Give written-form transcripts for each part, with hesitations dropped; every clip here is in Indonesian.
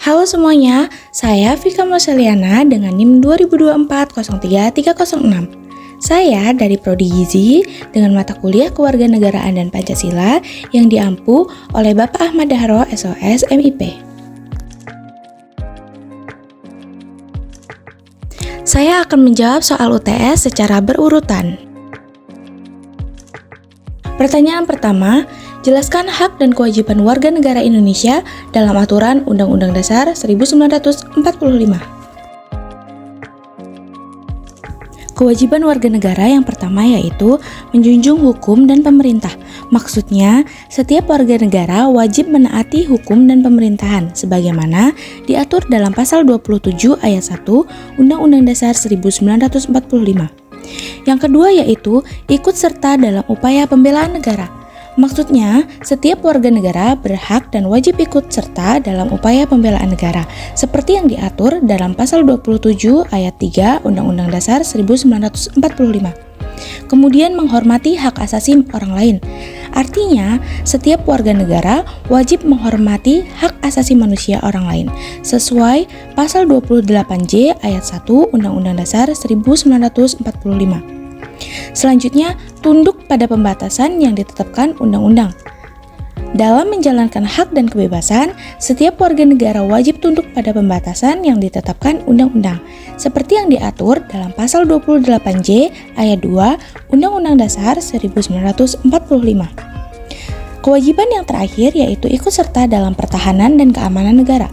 Halo semuanya, saya Vika Moseliana dengan NIM 2024-03306. Saya dari Prodi Gizi dengan mata kuliah Kewarganegaraan dan Pancasila yang diampu oleh Bapak Ahmad Dahro, SOS, MIP. Saya akan menjawab soal UTS secara berurutan. Pertanyaan pertama, jelaskan hak dan kewajiban warga negara Indonesia dalam aturan Undang-Undang Dasar 1945. Kewajiban warga negara yang pertama yaitu menjunjung hukum dan pemerintah. Maksudnya, setiap warga negara wajib menaati hukum dan pemerintahan sebagaimana diatur dalam pasal 27 ayat 1 Undang-Undang Dasar 1945. Yang kedua yaitu ikut serta dalam upaya pembelaan negara. Maksudnya, setiap warga negara berhak dan wajib ikut serta dalam upaya pembelaan negara, seperti yang diatur dalam pasal 27 ayat 3 Undang-Undang Dasar 1945. Kemudian menghormati hak asasi orang lain. Artinya, setiap warga negara wajib menghormati hak asasi manusia orang lain, sesuai pasal 28J ayat 1 Undang-Undang Dasar 1945. Selanjutnya, tunduk pada pembatasan yang ditetapkan undang-undang. Dalam menjalankan hak dan kebebasan, setiap warga negara wajib tunduk pada pembatasan yang ditetapkan undang-undang, seperti yang diatur dalam pasal 28J ayat 2 Undang-Undang Dasar 1945. Kewajiban yang terakhir yaitu ikut serta dalam pertahanan dan keamanan negara.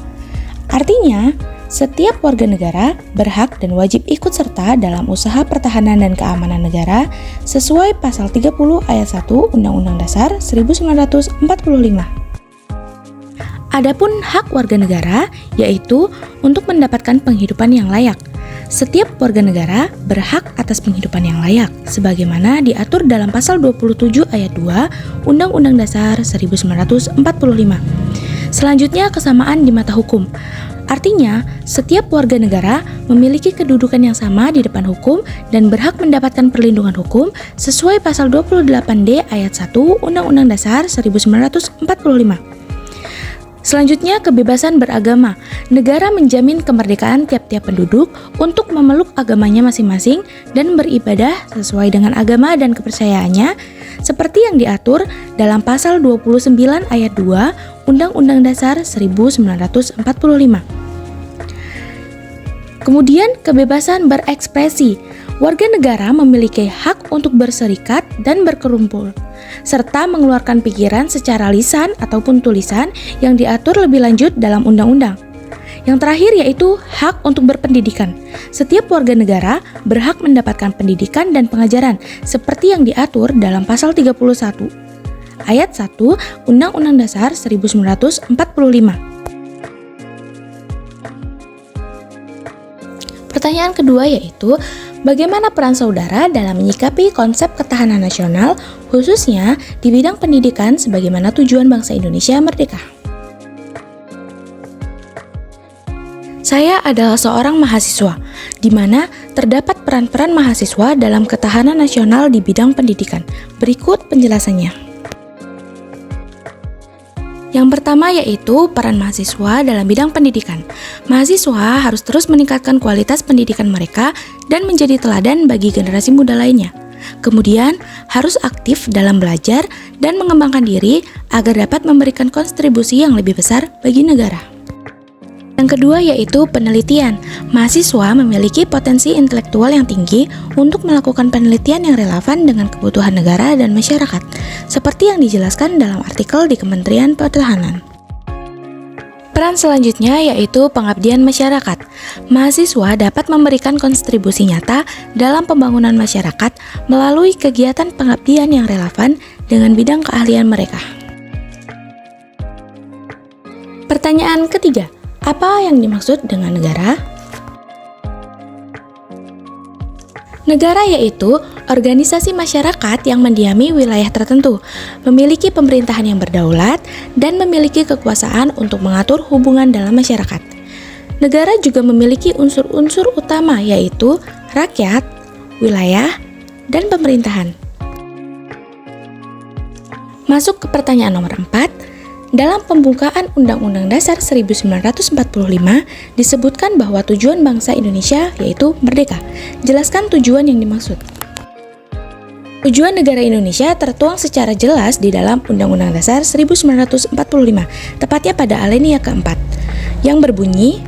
Artinya, setiap warga negara berhak dan wajib ikut serta dalam usaha pertahanan dan keamanan negara sesuai pasal 30 ayat 1 Undang-Undang Dasar 1945. Adapun hak warga negara yaitu untuk mendapatkan penghidupan yang layak. Setiap warga negara berhak atas penghidupan yang layak sebagaimana diatur dalam pasal 27 ayat 2 Undang-Undang Dasar 1945. Selanjutnya, kesamaan di mata hukum. Artinya, setiap warga negara memiliki kedudukan yang sama di depan hukum dan berhak mendapatkan perlindungan hukum sesuai pasal 28D ayat 1 Undang-Undang Dasar 1945. Selanjutnya, kebebasan beragama. Negara menjamin kemerdekaan tiap-tiap penduduk untuk memeluk agamanya masing-masing dan beribadah sesuai dengan agama dan kepercayaannya seperti yang diatur dalam pasal 29 ayat 2 Undang-Undang Dasar 1945. Kemudian, kebebasan berekspresi. Warga negara memiliki hak untuk berserikat dan berkerumpul, serta mengeluarkan pikiran secara lisan ataupun tulisan yang diatur lebih lanjut dalam undang-undang. Yang terakhir yaitu hak untuk berpendidikan. Setiap warga negara berhak mendapatkan pendidikan dan pengajaran seperti yang diatur dalam pasal 31 ayat 1 Undang-Undang Dasar 1945. Pertanyaan kedua yaitu, bagaimana peran saudara dalam menyikapi konsep ketahanan nasional, khususnya di bidang pendidikan sebagaimana tujuan bangsa Indonesia merdeka? Saya adalah seorang mahasiswa, di mana terdapat peran-peran mahasiswa dalam ketahanan nasional di bidang pendidikan. Berikut penjelasannya. Yang pertama yaitu peran mahasiswa dalam bidang pendidikan. Mahasiswa harus terus meningkatkan kualitas pendidikan mereka dan menjadi teladan bagi generasi muda lainnya. Kemudian, harus aktif dalam belajar dan mengembangkan diri agar dapat memberikan kontribusi yang lebih besar bagi negara. Yang kedua yaitu penelitian. Mahasiswa memiliki potensi intelektual yang tinggi untuk melakukan penelitian yang relevan dengan kebutuhan negara dan masyarakat, seperti yang dijelaskan dalam artikel di Kementerian Pertahanan. Peran selanjutnya yaitu pengabdian masyarakat. Mahasiswa dapat memberikan kontribusi nyata dalam pembangunan masyarakat melalui kegiatan pengabdian yang relevan dengan bidang keahlian mereka. Pertanyaan ketiga, apa yang dimaksud dengan negara? Negara yaitu organisasi masyarakat yang mendiami wilayah tertentu, memiliki pemerintahan yang berdaulat, dan memiliki kekuasaan untuk mengatur hubungan dalam masyarakat. Negara juga memiliki unsur-unsur utama yaitu rakyat, wilayah, dan pemerintahan. Masuk ke pertanyaan nomor 4. Dalam pembukaan Undang-Undang Dasar 1945 disebutkan bahwa tujuan bangsa Indonesia yaitu merdeka. Jelaskan tujuan yang dimaksud. Tujuan negara Indonesia tertuang secara jelas di dalam Undang-Undang Dasar 1945, tepatnya pada alinea keempat, yang berbunyi,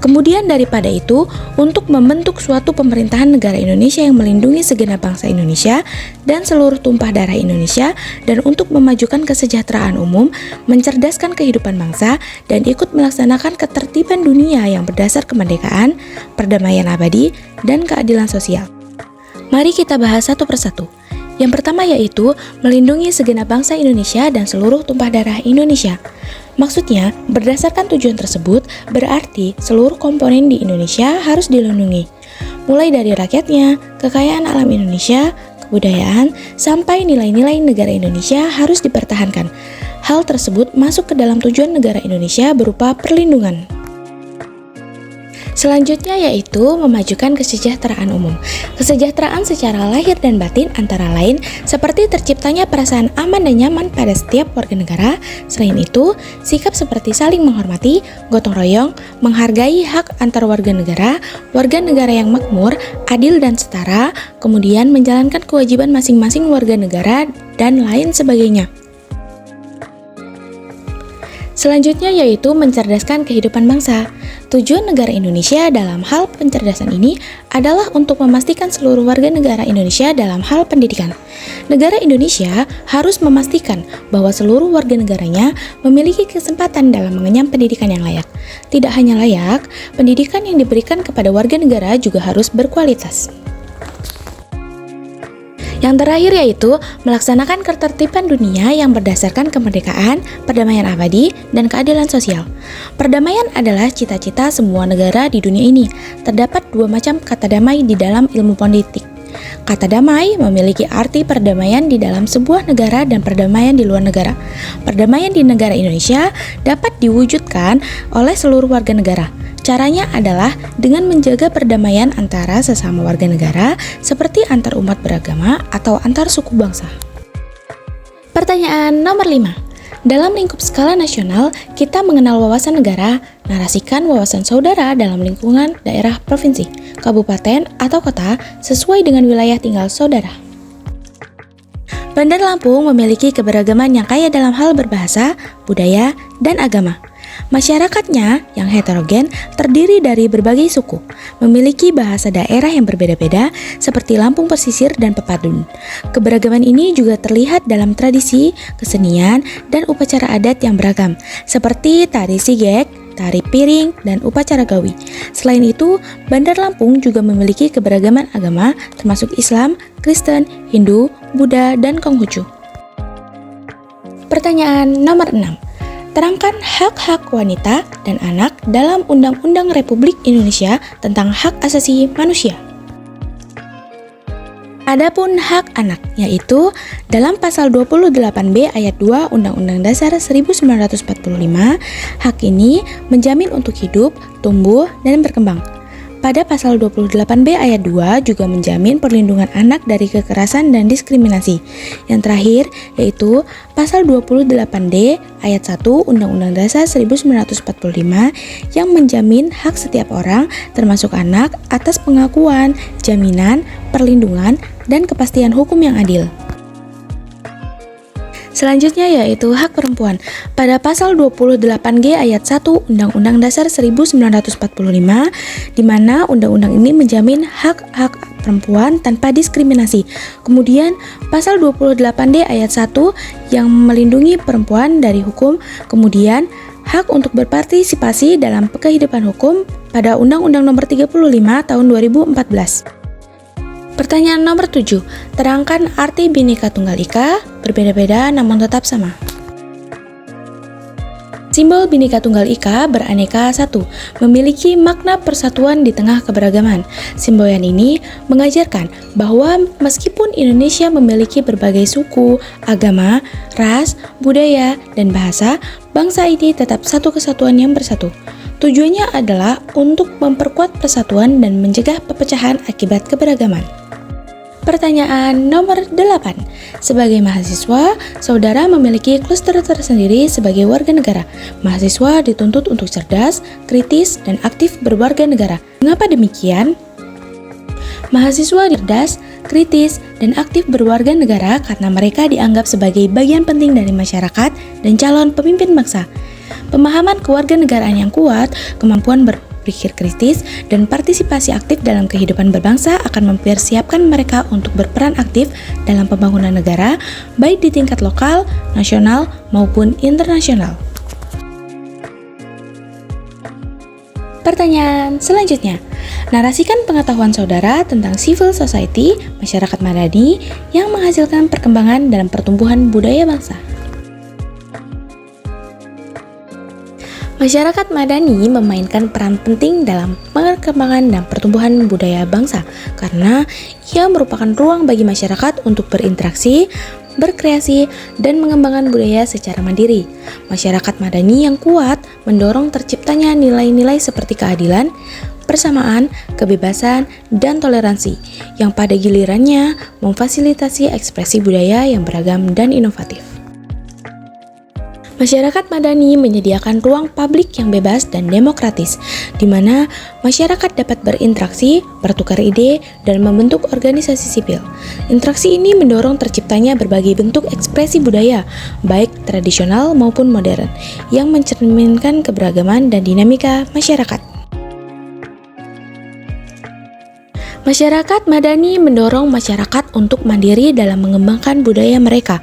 kemudian daripada itu, untuk membentuk suatu pemerintahan negara Indonesia yang melindungi segenap bangsa Indonesia dan seluruh tumpah darah Indonesia, dan untuk memajukan kesejahteraan umum, mencerdaskan kehidupan bangsa, dan ikut melaksanakan ketertiban dunia yang berdasar kemerdekaan, perdamaian abadi, dan keadilan sosial. Mari kita bahas satu persatu. Yang pertama yaitu melindungi segenap bangsa Indonesia dan seluruh tumpah darah Indonesia. Maksudnya, berdasarkan tujuan tersebut, berarti seluruh komponen di Indonesia harus dilindungi. Mulai dari rakyatnya, kekayaan alam Indonesia, kebudayaan, sampai nilai-nilai negara Indonesia harus dipertahankan. Hal tersebut masuk ke dalam tujuan negara Indonesia berupa perlindungan. Selanjutnya yaitu memajukan kesejahteraan umum. Kesejahteraan secara lahir dan batin antara lain seperti terciptanya perasaan aman dan nyaman pada setiap warga negara. Selain itu, sikap seperti saling menghormati, gotong royong, menghargai hak antar warga negara yang makmur, adil dan setara, kemudian menjalankan kewajiban masing-masing warga negara dan lain sebagainya. Selanjutnya yaitu mencerdaskan kehidupan bangsa. Tujuan negara Indonesia dalam hal pencerdasan ini adalah untuk memastikan seluruh warga negara Indonesia dalam hal pendidikan. Negara Indonesia harus memastikan bahwa seluruh warga negaranya memiliki kesempatan dalam mengenyam pendidikan yang layak. Tidak hanya layak, pendidikan yang diberikan kepada warga negara juga harus berkualitas. Yang terakhir yaitu melaksanakan ketertiban dunia yang berdasarkan kemerdekaan, perdamaian abadi, dan keadilan sosial. Perdamaian adalah cita-cita semua negara di dunia ini. Terdapat dua macam kata damai di dalam ilmu politik. Kata damai memiliki arti perdamaian di dalam sebuah negara dan perdamaian di luar negara. Perdamaian di negara Indonesia dapat diwujudkan oleh seluruh warga negara. Caranya adalah dengan menjaga perdamaian antara sesama warga negara seperti antar umat beragama atau antar suku bangsa. Pertanyaan nomor 5. Dalam lingkup skala nasional, kita mengenal wawasan negara, narasikan wawasan saudara dalam lingkungan daerah provinsi, kabupaten, atau kota sesuai dengan wilayah tinggal saudara. Bandar Lampung memiliki keberagaman yang kaya dalam hal berbahasa, budaya, dan agama. Masyarakatnya yang heterogen terdiri dari berbagai suku, memiliki bahasa daerah yang berbeda-beda seperti Lampung Pesisir dan Pepadun. Keberagaman ini juga terlihat dalam tradisi, kesenian, dan upacara adat yang beragam, seperti tari sigek, tari piring, dan upacara gawi. Selain itu, Bandar Lampung juga memiliki keberagaman agama termasuk Islam, Kristen, Hindu, Buddha, dan Konghucu. Pertanyaan nomor 6. Terangkan hak-hak wanita dan anak dalam Undang-Undang Republik Indonesia tentang Hak Asasi Manusia. Adapun hak anak, yaitu dalam pasal 28B ayat 2 Undang-Undang Dasar 1945, hak ini menjamin untuk hidup, tumbuh, dan berkembang. Pada pasal 28B ayat 2 juga menjamin perlindungan anak dari kekerasan dan diskriminasi. Yang terakhir yaitu pasal 28D ayat 1 Undang-Undang Dasar 1945 yang menjamin hak setiap orang termasuk anak atas pengakuan, jaminan, perlindungan, dan kepastian hukum yang adil. Selanjutnya yaitu hak perempuan. Pada pasal 28G ayat 1 Undang-Undang Dasar 1945, di mana undang-undang ini menjamin hak-hak perempuan tanpa diskriminasi. Kemudian pasal 28D ayat 1 yang melindungi perempuan dari hukum. Kemudian hak untuk berpartisipasi dalam kehidupan hukum pada Undang-Undang Nomor 35 Tahun 2014. Pertanyaan nomor 7. Terangkan arti Bhinneka Tunggal Ika, berbeda-beda namun tetap sama. Simbol Bhinneka Tunggal Ika beraneka satu, memiliki makna persatuan di tengah keberagaman. Simbol ini mengajarkan bahwa meskipun Indonesia memiliki berbagai suku, agama, ras, budaya, dan bahasa, bangsa ini tetap satu kesatuan yang bersatu. Tujuannya adalah untuk memperkuat persatuan dan mencegah perpecahan akibat keberagaman. Pertanyaan nomor 8. Sebagai mahasiswa, saudara memiliki kluster tersendiri sebagai warga negara. Mahasiswa dituntut untuk cerdas, kritis, dan aktif berwarga negara. Mengapa demikian? Mahasiswa cerdas, kritis, dan aktif berwarga negara karena mereka dianggap sebagai bagian penting dari masyarakat dan calon pemimpin bangsa. Pemahaman kewarganegaraan yang kuat, kemampuan berpikir kritis, dan partisipasi aktif dalam kehidupan berbangsa akan mempersiapkan mereka untuk berperan aktif dalam pembangunan negara, baik di tingkat lokal, nasional, maupun internasional. Pertanyaan selanjutnya, narasikan pengetahuan saudara tentang civil society, masyarakat madani, yang menghasilkan perkembangan dalam pertumbuhan budaya bangsa. Masyarakat madani memainkan peran penting dalam perkembangan dan pertumbuhan budaya bangsa karena ia merupakan ruang bagi masyarakat untuk berinteraksi, berkreasi, dan mengembangkan budaya secara mandiri. Masyarakat madani yang kuat mendorong terciptanya nilai-nilai seperti keadilan, persamaan, kebebasan, dan toleransi, yang pada gilirannya memfasilitasi ekspresi budaya yang beragam dan inovatif. Masyarakat madani menyediakan ruang publik yang bebas dan demokratis, di mana masyarakat dapat berinteraksi, bertukar ide, dan membentuk organisasi sipil. Interaksi ini mendorong terciptanya berbagai bentuk ekspresi budaya, baik tradisional maupun modern, yang mencerminkan keberagaman dan dinamika masyarakat. Masyarakat madani mendorong masyarakat untuk mandiri dalam mengembangkan budaya mereka,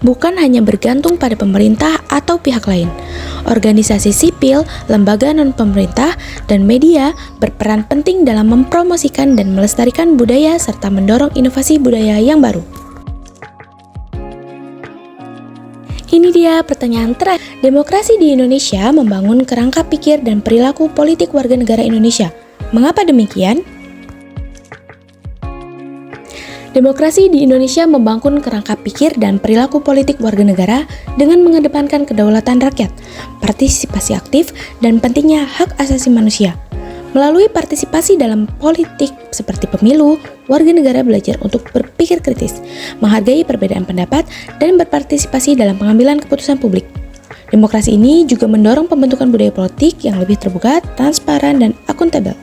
bukan hanya bergantung pada pemerintah atau pihak lain. Organisasi sipil, lembaga non-pemerintah, dan media berperan penting dalam mempromosikan dan melestarikan budaya serta mendorong inovasi budaya yang baru. Ini dia pertanyaan terakhir. Demokrasi di Indonesia membangun kerangka pikir dan perilaku politik warga negara Indonesia. Mengapa demikian? Demokrasi di Indonesia membangun kerangka pikir dan perilaku politik warga negara dengan mengedepankan kedaulatan rakyat, partisipasi aktif, dan pentingnya hak asasi manusia. Melalui partisipasi dalam politik seperti pemilu, warga negara belajar untuk berpikir kritis, menghargai perbedaan pendapat, dan berpartisipasi dalam pengambilan keputusan publik. Demokrasi ini juga mendorong pembentukan budaya politik yang lebih terbuka, transparan, dan akuntabel.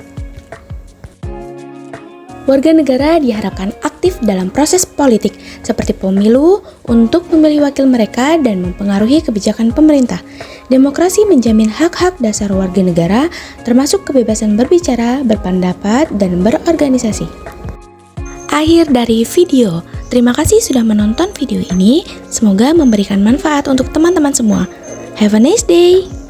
Warga negara diharapkan aktif dalam proses politik seperti pemilu untuk memilih wakil mereka dan mempengaruhi kebijakan pemerintah. Demokrasi menjamin hak-hak dasar warga negara termasuk kebebasan berbicara, berpendapat, dan berorganisasi. Akhir dari video. Terima kasih sudah menonton video ini. Semoga memberikan manfaat untuk teman-teman semua. Have a nice day!